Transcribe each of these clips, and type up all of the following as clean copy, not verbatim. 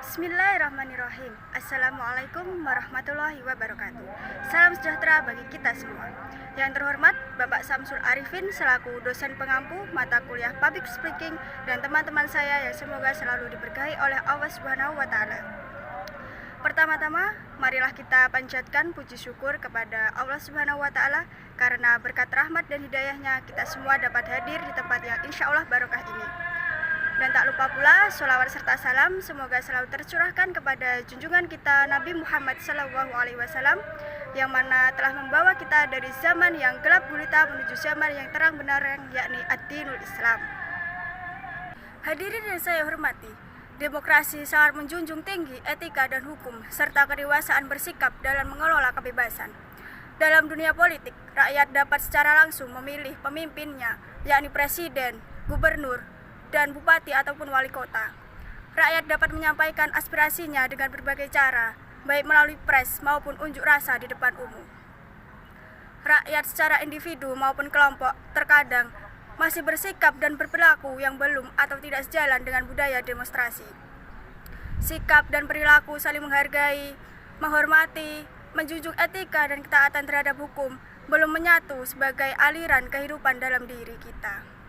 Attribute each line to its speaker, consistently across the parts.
Speaker 1: Bismillahirrahmanirrahim. Assalamualaikum warahmatullahi wabarakatuh. Salam sejahtera bagi kita semua. Yang terhormat Bapak Samsul Arifin selaku dosen pengampu mata kuliah Public Speaking dan teman-teman saya yang semoga selalu diberkahi oleh Allah Subhanahu wa taala. Pertama-tama, marilah kita panjatkan puji syukur kepada Allah Subhanahu wa taala karena berkat rahmat dan hidayahnya kita semua dapat hadir di tempat yang insya Allah barokah ini. Dan tak lupa pula sholawat serta salam semoga selalu tercurahkan kepada junjungan kita Nabi Muhammad SAW yang mana telah membawa kita dari zaman yang gelap gulita menuju zaman yang terang benderang yakni ad-dinul Islam. Hadirin yang saya hormati, demokrasi sangat menjunjung tinggi etika dan hukum serta kedewasaan bersikap dalam mengelola kebebasan. Dalam dunia politik, rakyat dapat secara langsung memilih pemimpinnya yakni presiden, gubernur, dan bupati ataupun wali kota. Rakyat dapat menyampaikan aspirasinya dengan berbagai cara, baik melalui pres maupun unjuk rasa di depan umum. Rakyat secara individu maupun kelompok terkadang masih bersikap dan berperilaku yang belum atau tidak sejalan dengan budaya demonstrasi. Sikap dan perilaku saling menghargai, menghormati, menjunjung etika dan ketaatan terhadap hukum belum menyatu sebagai aliran kehidupan dalam diri kita.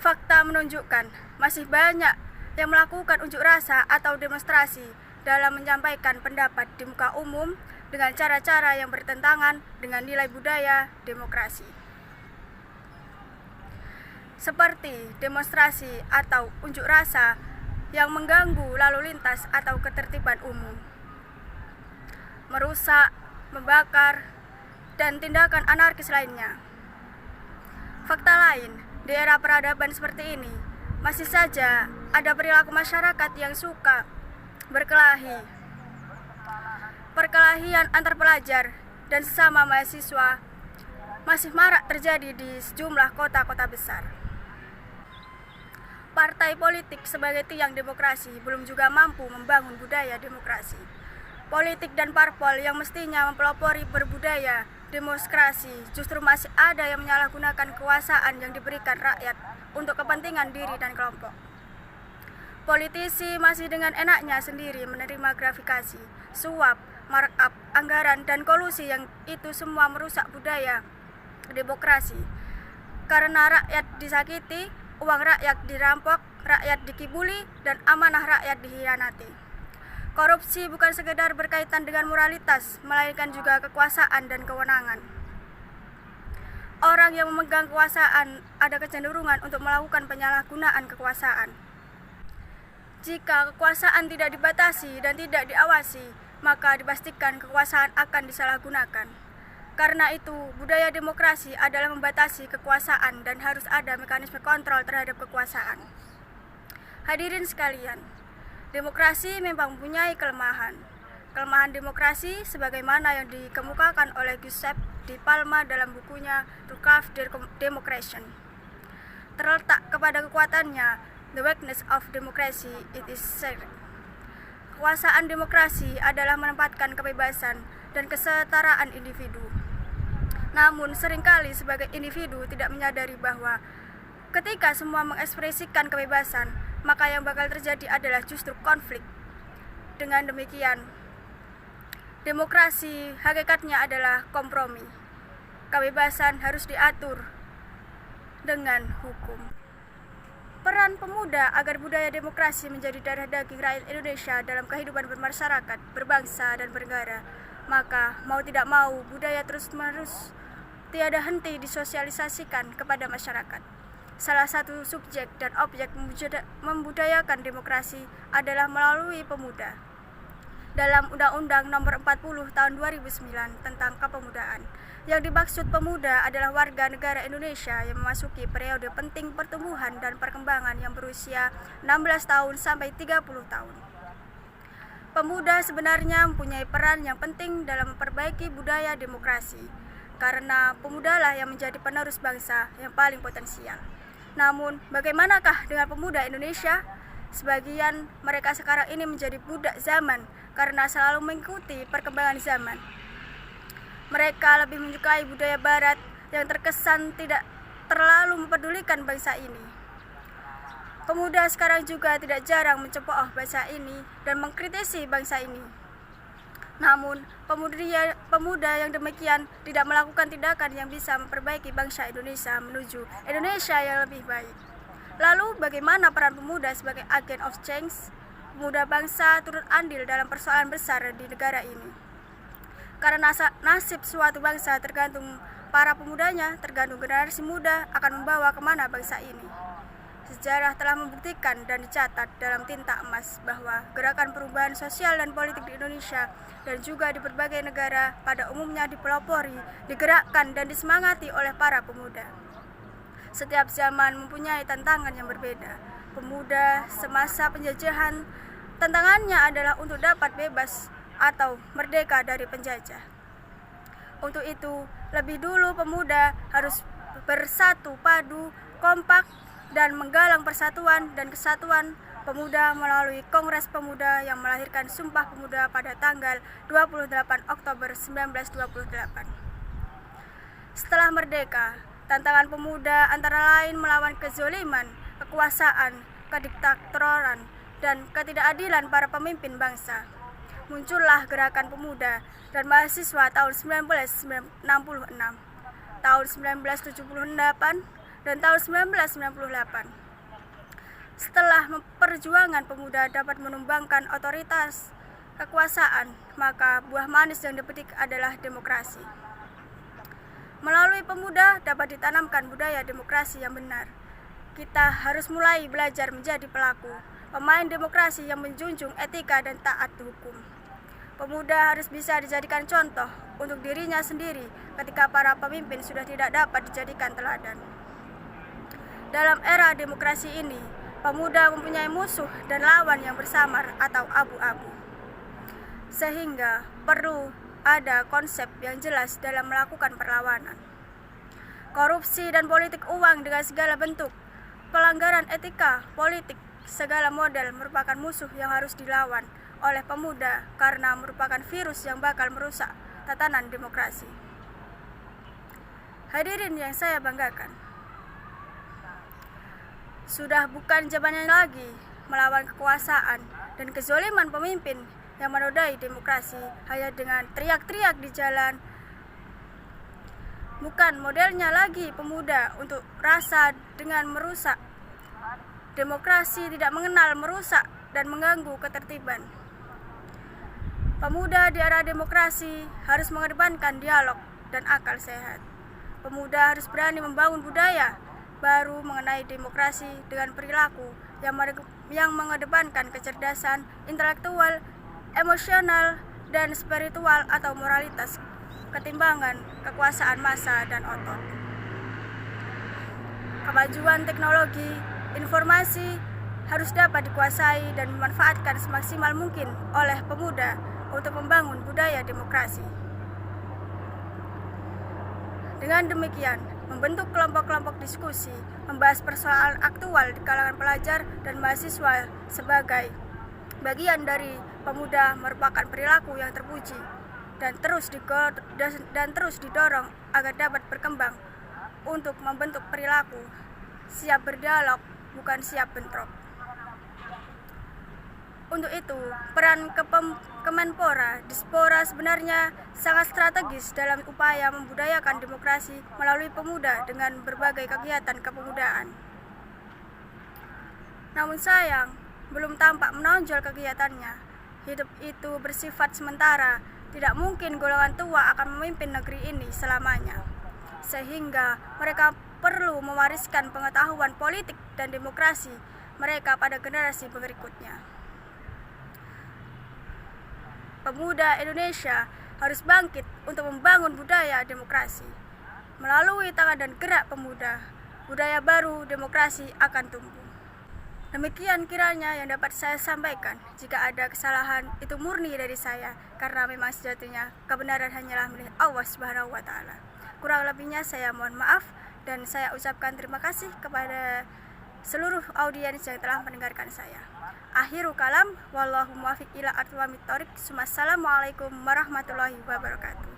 Speaker 1: Fakta menunjukkan masih banyak yang melakukan unjuk rasa atau demonstrasi dalam menyampaikan pendapat di muka umum dengan cara-cara yang bertentangan dengan nilai budaya demokrasi. Seperti demonstrasi atau unjuk rasa yang mengganggu lalu lintas atau ketertiban umum, merusak, membakar, dan tindakan anarkis lainnya. Fakta lain, di era peradaban seperti ini, masih saja ada perilaku masyarakat yang suka berkelahi. Perkelahian antar pelajar dan sesama mahasiswa masih marak terjadi di sejumlah kota-kota besar. Partai politik sebagai tiang demokrasi belum juga mampu membangun budaya demokrasi. Politik dan parpol yang mestinya mempelopori berbudaya demokrasi justru masih ada yang menyalahgunakan kekuasaan yang diberikan rakyat untuk kepentingan diri dan kelompok. Politisi masih dengan enaknya sendiri menerima gratifikasi, suap, markup, anggaran, dan kolusi yang itu semua merusak budaya demokrasi. Karena rakyat disakiti, uang rakyat dirampok, rakyat dikibuli, dan amanah rakyat dikhianati. Korupsi bukan sekedar berkaitan dengan moralitas, melainkan juga kekuasaan dan kewenangan. Orang yang memegang kekuasaan ada kecenderungan untuk melakukan penyalahgunaan kekuasaan. Jika kekuasaan tidak dibatasi dan tidak diawasi, maka dipastikan kekuasaan akan disalahgunakan. Karena itu, budaya demokrasi adalah membatasi kekuasaan dan harus ada mekanisme kontrol terhadap kekuasaan. Hadirin sekalian, demokrasi memang mempunyai kelemahan. Kelemahan demokrasi sebagaimana yang dikemukakan oleh Giuseppe Di Palma dalam bukunya To Carve Democracy. Terletak kepada kekuatannya, the weakness of democracy it is said. Kekuasaan demokrasi adalah menempatkan kebebasan dan kesetaraan individu. Namun seringkali sebagai individu tidak menyadari bahwa ketika semua mengekspresikan kebebasan, maka yang bakal terjadi adalah justru konflik. Dengan demikian, demokrasi hakikatnya adalah kompromi. Kebebasan harus diatur dengan hukum. Peran pemuda agar budaya demokrasi menjadi darah daging rakyat Indonesia dalam kehidupan bermasyarakat, berbangsa, dan bernegara. Maka, mau tidak mau, budaya terus-menerus tiada henti disosialisasikan kepada masyarakat. Salah satu subjek dan objek membudayakan demokrasi adalah melalui pemuda. Dalam Undang-Undang Nomor 40 Tahun 2009 tentang Kepemudaan, yang dimaksud pemuda adalah warga negara Indonesia yang memasuki periode penting pertumbuhan dan perkembangan yang berusia 16 tahun sampai 30 tahun. Pemuda sebenarnya mempunyai peran yang penting dalam memperbaiki budaya demokrasi, karena pemudalah yang menjadi penerus bangsa yang paling potensial. Namun, bagaimanakah dengan pemuda Indonesia? Sebagian mereka sekarang ini menjadi budak zaman karena selalu mengikuti perkembangan zaman. Mereka lebih menyukai budaya barat yang terkesan tidak terlalu mempedulikan bangsa ini. Pemuda sekarang juga tidak jarang mencemooh bangsa ini dan mengkritisi bangsa ini. Namun, pemuda yang demikian tidak melakukan tindakan yang bisa memperbaiki bangsa Indonesia menuju Indonesia yang lebih baik. Lalu, bagaimana peran pemuda sebagai agen of change? Pemuda bangsa turut andil dalam persoalan besar di negara ini. Karena nasib suatu bangsa tergantung para pemudanya, tergantung generasi muda akan membawa kemana bangsa ini. Sejarah telah membuktikan dan dicatat dalam tinta emas bahwa gerakan perubahan sosial dan politik di Indonesia dan juga di berbagai negara pada umumnya dipelopori, digerakkan dan disemangati oleh para pemuda. Setiap zaman mempunyai tantangan yang berbeda. Pemuda semasa penjajahan, tantangannya adalah untuk dapat bebas atau merdeka dari penjajah. Untuk itu, lebih dulu pemuda harus bersatu padu, kompak, dan menggalang persatuan dan kesatuan pemuda melalui Kongres Pemuda yang melahirkan Sumpah Pemuda pada tanggal 28 Oktober 1928. Setelah merdeka, tantangan pemuda antara lain melawan kezoliman, kekuasaan, kediktatoran, dan ketidakadilan para pemimpin bangsa. Muncullah gerakan pemuda dan mahasiswa tahun 1966, tahun 1978, dan tahun 1998. Setelah perjuangan pemuda dapat menumbangkan otoritas kekuasaan, maka buah manis yang dipetik adalah demokrasi. Melalui pemuda dapat ditanamkan budaya demokrasi yang benar. Kita harus mulai belajar menjadi pelaku, pemain demokrasi yang menjunjung etika dan taat hukum. Pemuda harus bisa dijadikan contoh untuk dirinya sendiri ketika para pemimpin sudah tidak dapat dijadikan teladan. Dalam era demokrasi ini, pemuda mempunyai musuh dan lawan yang bersamar atau abu-abu. Sehingga perlu ada konsep yang jelas dalam melakukan perlawanan. Korupsi dan politik uang dengan segala bentuk, pelanggaran etika, politik, segala model merupakan musuh yang harus dilawan oleh pemuda karena merupakan virus yang bakal merusak tatanan demokrasi. Hadirin yang saya banggakan, sudah bukan zamannya lagi melawan kekuasaan dan kezoliman pemimpin yang menodai demokrasi hanya dengan teriak-teriak di jalan. Bukan modelnya lagi pemuda untuk rasa dengan merusak. Demokrasi tidak mengenal merusak dan mengganggu ketertiban. Pemuda di era demokrasi harus mengedepankan dialog dan akal sehat. Pemuda harus berani membangun budaya baru mengenai demokrasi dengan perilaku yang mengedepankan kecerdasan intelektual, emosional, dan spiritual atau moralitas ketimbangan kekuasaan massa dan otot. Kemajuan teknologi informasi harus dapat dikuasai dan dimanfaatkan semaksimal mungkin oleh pemuda untuk membangun budaya demokrasi. Dengan demikian, membentuk kelompok-kelompok diskusi, membahas persoalan aktual di kalangan pelajar dan mahasiswa sebagai bagian dari pemuda merupakan perilaku yang terpuji dan terus didorong agar dapat berkembang untuk membentuk perilaku siap berdialog, bukan siap bentrok. Untuk itu, peran Kemenpora, Dispora sebenarnya sangat strategis dalam upaya membudayakan demokrasi melalui pemuda dengan berbagai kegiatan kepemudaan. Namun sayang, belum tampak menonjol kegiatannya. Hidup itu bersifat sementara, tidak mungkin golongan tua akan memimpin negeri ini selamanya. Sehingga mereka perlu mewariskan pengetahuan politik dan demokrasi mereka pada generasi berikutnya. Pemuda Indonesia harus bangkit untuk membangun budaya demokrasi. Melalui tangan dan gerak pemuda, budaya baru demokrasi akan tumbuh. Demikian kiranya yang dapat saya sampaikan. Jika ada kesalahan, itu murni dari saya, karena memang sejatinya kebenaran hanyalah milik Allah Subhanahu wa Ta'ala. Kurang lebihnya saya mohon maaf, dan saya ucapkan terima kasih kepada seluruh audiens yang telah mendengarkan saya. Akhiru kalam, wallahu muwaffiq ila aqwamit thoriq. Wassalamualaikum warahmatullahi wabarakatuh.